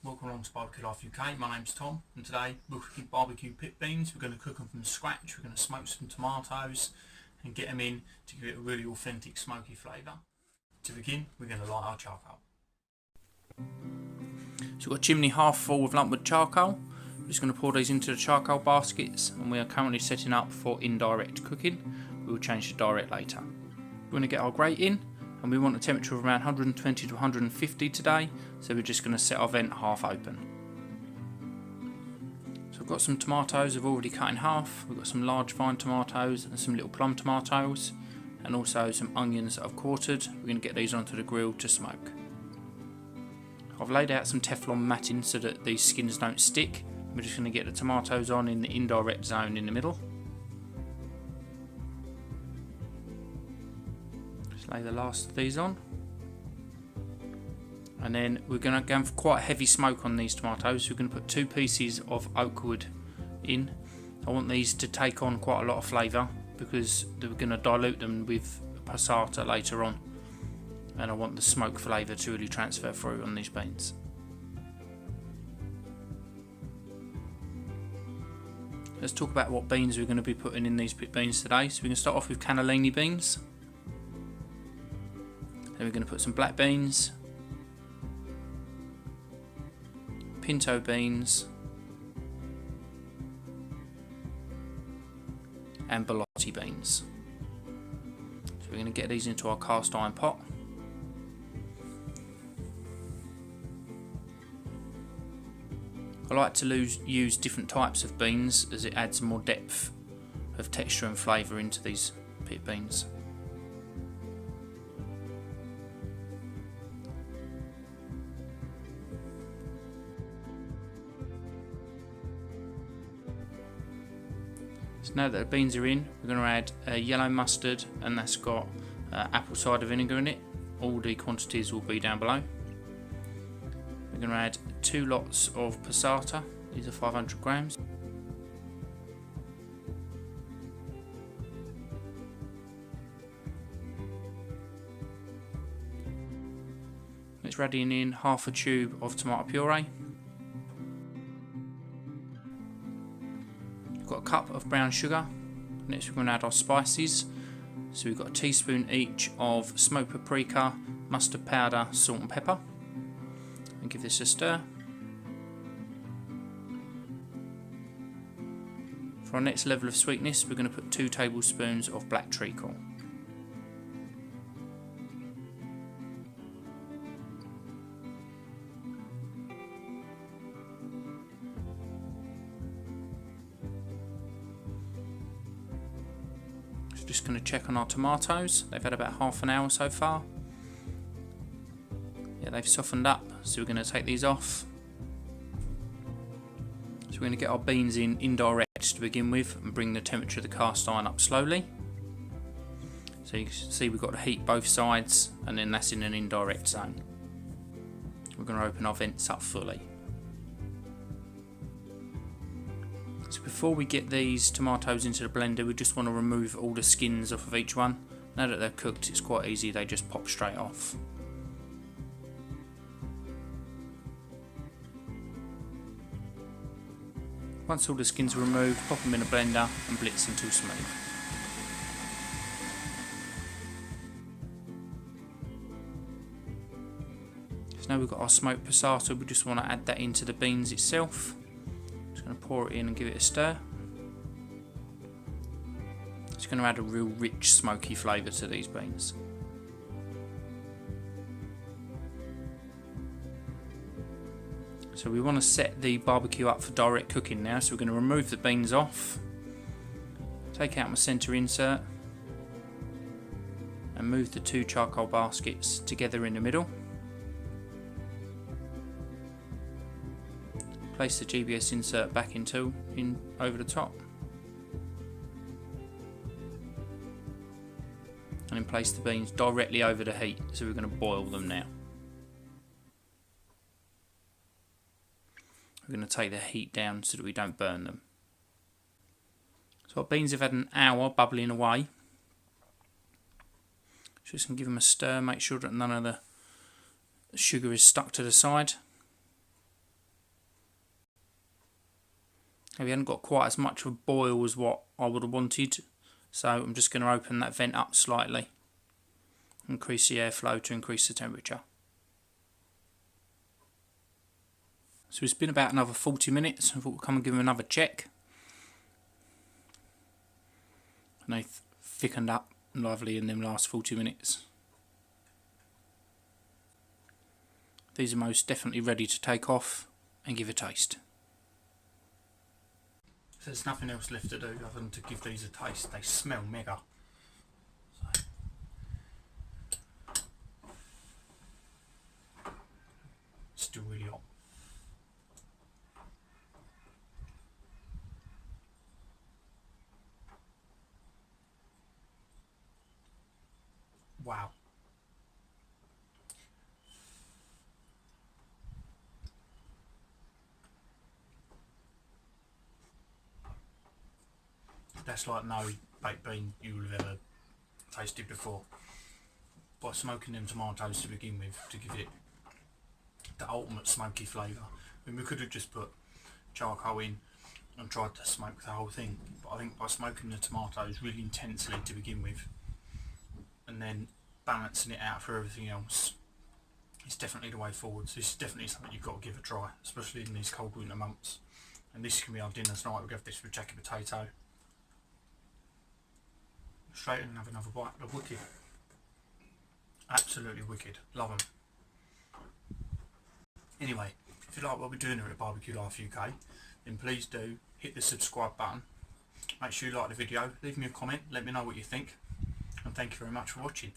welcome along to Barbecue Life UK. My name's Tom, and today we're cooking barbecue pit beans. We're going to cook them from scratch. We're going to smoke some tomatoes and get them in to give it a really authentic smoky flavour. To begin, we're going to light our charcoal. So we've got a chimney half full with lumpwood charcoal. We're just going to pour these into the charcoal baskets, and we are currently setting up for indirect cooking. We will change to direct later. We're going to get our grate in, and we want a temperature of around 120 to 150 today, so we're just going to set our vent half open. So I've got some tomatoes I've already cut in half. We've got some large fine tomatoes and some little plum tomatoes, and also some onions that I've quartered. We're going to get these onto the grill to smoke. I've laid out some Teflon matting so that these skins don't stick. We're just going to get the tomatoes on in the indirect zone in the middle. Just lay the last of these on. And then we're going to go for quite a heavy smoke on these tomatoes. So we're going to put 2 pieces of oak wood in. I want these to take on quite a lot of flavour because we're going to dilute them with passata later on. And I want the smoke flavour to really transfer through on these beans. Let's talk about what beans we're going to be putting in these pit beans today. So we're going to start off with cannellini beans. Then we're going to put some black beans, pinto beans, and borlotti beans. So we're going to get these into our cast iron pot. I like to use different types of beans as it adds more depth of texture and flavour into these pit beans. So now that the beans are in, we're going to add a yellow mustard, and that's got apple cider vinegar in it. All the quantities will be down below. We're going to add 2 lots of passata. These are 500 grams. It's adding in half a tube of tomato puree. We've got a cup of brown sugar. Next we're going to add our spices. So we've got a teaspoon each of smoked paprika, mustard powder, salt and pepper. And give this a stir. For our next level of sweetness, we're going to put 2 tablespoons of black treacle. So just going to check on our tomatoes. They've had about half an hour so far. Yeah, they've softened up, so we're going to take these off. So we're going to get our beans in indirect to begin with and bring the temperature of the cast iron up slowly. So you can see we've got to heat both sides, and then that's in an indirect zone. We're going to open our vents up fully. So before we get these tomatoes into the blender, we just want to remove all the skins off of each one. Now that they're cooked, it's quite easy, they just pop straight off. Once all the skins are removed, pop them in a blender and blitz until smooth. So now we've got our smoked passata, we just want to add that into the beans itself. Just going to pour it in and give it a stir. It's going to add a real rich smoky flavour to these beans. So we want to set the barbecue up for direct cooking now, so we're going to remove the beans off, take out my centre insert and move the 2 charcoal baskets together in the middle. Place the GBS insert back in over the top, and then place the beans directly over the heat, so we're going to boil them now. We're going to take the heat down so that we don't burn them. So our beans have had an hour bubbling away. Just going to give them a stir, make sure that none of the sugar is stuck to the side. We haven't got quite as much of a boil as what I would have wanted, so I'm just going to open that vent up slightly, increase the airflow to increase the temperature. So it's been about another 40 minutes. I thought we'll come and give them another check. And they thickened up lovely in them last 40 minutes. These are most definitely ready to take off and give a taste. So there's nothing else left to do other than to give these a taste. They smell mega. So. Still really hot. Wow. That's like no baked bean you will have ever tasted before. By smoking them tomatoes to begin with, to give it the ultimate smoky flavour. I mean, we could have just put charcoal in and tried to smoke the whole thing, but I think by smoking the tomatoes really intensely to begin with and then balancing it out for everything else, it's definitely the way forward. So this is definitely something you've got to give a try, especially in these cold winter months. And this can be our dinner tonight. We'll have this with jacket potato. Straight in and have another bite. They're wicked. Absolutely wicked. Love them. Anyway, if you like what we're doing here at Barbecue Life UK, then please do hit the subscribe button. Make sure you like the video, leave me a comment, let me know what you think, and thank you very much for watching.